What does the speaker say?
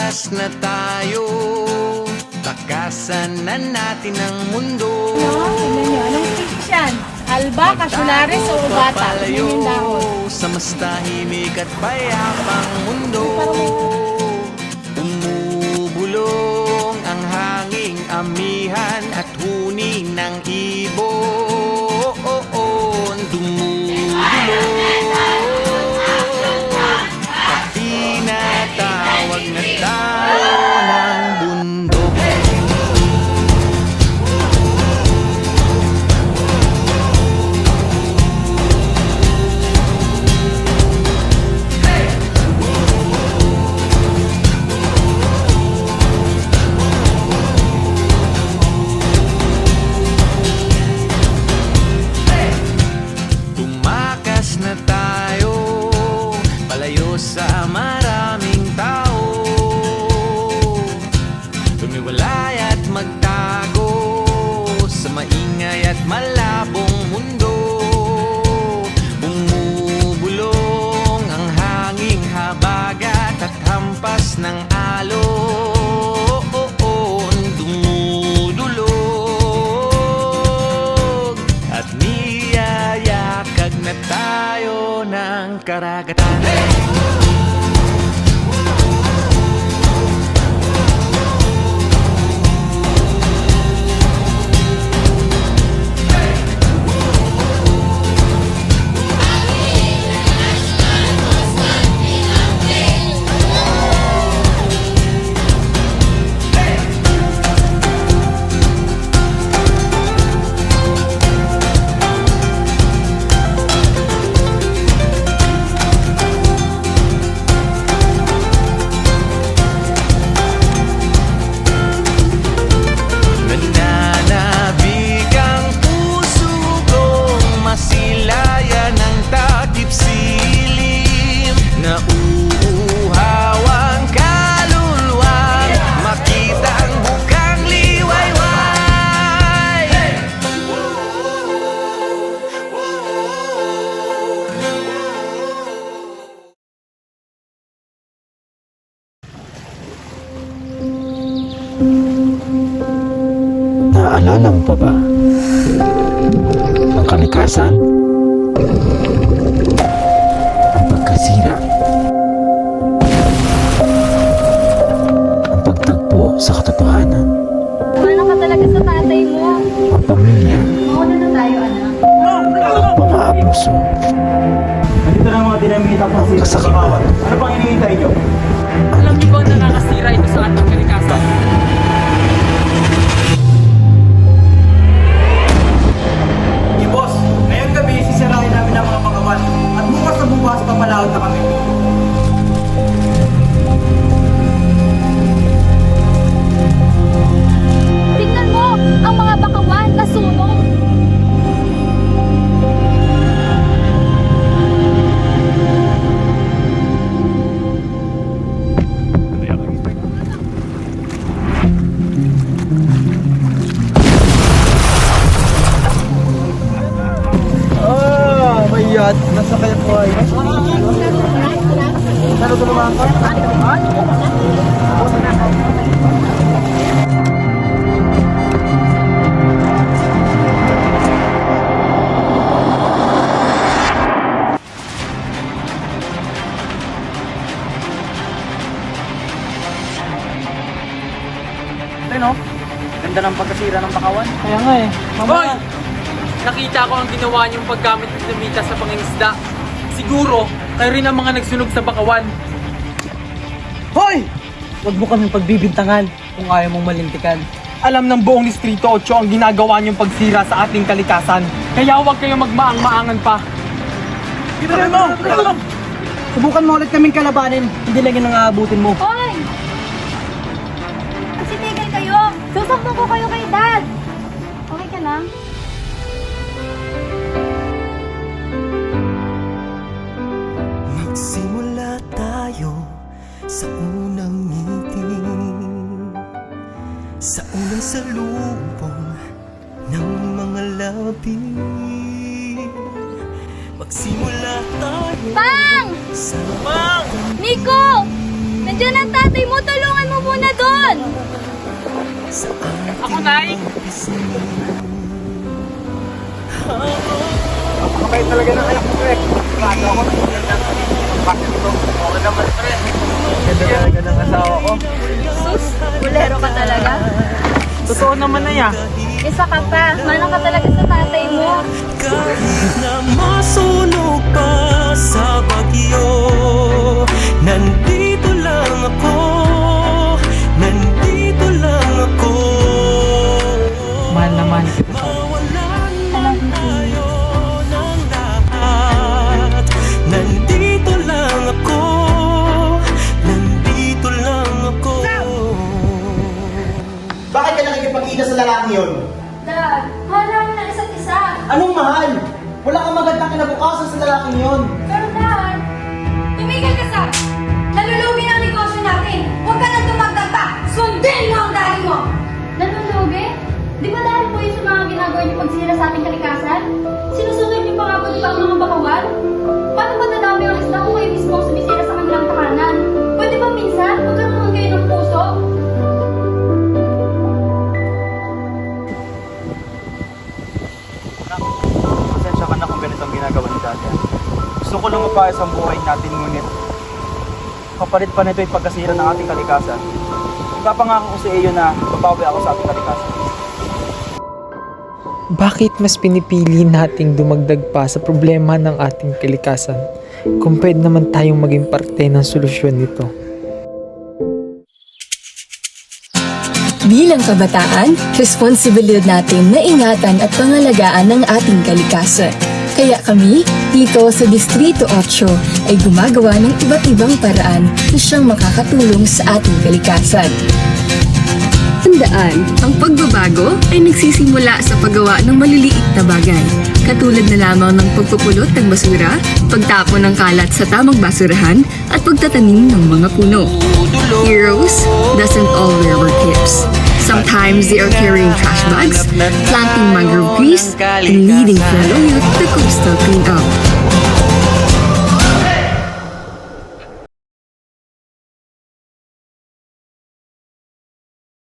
Tumakas na tayo, takasan na natin ang mundo. Tignan nyo, anong fish yan? Alba, kasyularis o bata? Yung dahon. Sa mas tahimik at payapang mundo. Umubulong ang hanging amihan at huni ng ibon. Dumudulong at tinatawag na tayo ng bundok. Tumakas na tayo, palayo sa maraming tao. Tumiwalay at magtago sa maingay at malabong mundo. Bumubulong ang hanging habagat at hampas ng alon. Dumudulog at niyayakag na tayo ng karagatan. Nananabik ang puso kong masilayan ng takip silim. Nauuhaw ang kaluluwang makita ang bukang liwayway. Naaalala mo pa ba ang kalikasan? Ang pagkasira, ang pagtagpo sa katotohanan, Paano ka talaga sa tatay mo? ang pamilya, Mauna na tayo, anak. ang mga abuso, Nandito na mga dinamita po ang kasakiman, Ano pang hinihintay nyo? ang Alam niyo bang nakakasira ito sa ating kalikasan? Boss, ngayong gabi sisirain namin ang mga pakawan at bukas na bukas papalaot na kami. Tingnan mo, ang mga bakawan nasunog. Mayat, nasa kaya po ay. Ano ito naman ka? Ano? Ganda ng pagkasira ng bakawan. Kaya nga eh. Hoy! Nakita ko ang ginawa niyong paggamit ng dinamita sa pangingisda. Siguro, kayo rin ang mga nagsunog sa bakawan. Hoy! Huwag mo kaming pagbibintangan kung ayaw mong malintikan. Alam ng buong Distrito 8 ang ginagawa niyong pagsira sa ating kalikasan. Kaya huwag kayong magmaang-maangan pa. Ito mo! Subukan mo ulit kaming kalabanin. Hindi lang yun ang aabutin mo. Hoy! Magsitigil kayo. Susaktan ko kayo kay Dad. Okay ka lang? Magsimula tayo sa unang ngiti, sa unang salubong ng mga labi. Magsimula tayo Pang! sa Nico! Nandiyan ang tatay mo, tulungan mo muna doon! Ako, Nay! Napakabait talaga ng anak mo, pre. Grabe ako. Bakit ito? Okay naman, pre. Ganda talaga ng asawa ko. Sus, bulero ka talaga. Totoo naman na ya. Isa ka pa, manang ka talaga sa tatay mo. Kahit na masunog pa sa bagyo, nandito lang ako, nandito lang ako. Mahal na mahal kita sa Mawalan man tayo ng lahat, nandito lang ako, nandito lang ako. Bakit ka nakikipagkita sa lalaki yun? Dad, mahal namin ng isa't isa. Anong mahal? Wala kang magandang kinabukasan sa lalaking yun. Pero Dad, tumigil ka sa! Nalulugi ang negosyo natin. Huwag ka nang tumagdag pa. Sundin mo ang daddy mo! Nalulugi? Di ba dahil po yun sa mga ginagawa niyo pagsira sa ating kalikasan? Sinusunod niyo pa nga po di ba ang mga bakawan? Paano ba dadami ang isda kung kayo mismo ang sumisira sa kanilang tahanan? Pwede ba minsan magkaroon kayo ng puso? Pasensya ka na kung ganito ang ginagawa ni Dada. Gusto ko lang mapayos ang buhay natin, ngunit kapalit pa nito ay pagkasira ng ating kalikasan. Ipapangako ko sa iyo na babawi ako sa ating kalikasan. Bakit mas pinipili nating dumagdag pa sa problema ng ating kalikasan kung pwede naman tayong maging parte ng solusyon nito? Bilang kabataan, responsibilidad natin na ingatan at pangalagaan ang ating kalikasan. Kaya kami, dito sa Distrito 8, ay gumagawa ng iba't ibang paraan na siyang makakatulong sa ating kalikasan. Tandaan, ang pagbabago ay nagsisimula sa paggawa ng maliliit na bagay. Katulad na lamang ng pagpupulot ng basura, pagtapon ng kalat sa tamang basurahan, at pagtatanim ng mga puno. Heroes doesn't all wear capes. Sometimes they are carrying trash bags, planting mangrove trees, and leading Flaloyot the coastal cleanup.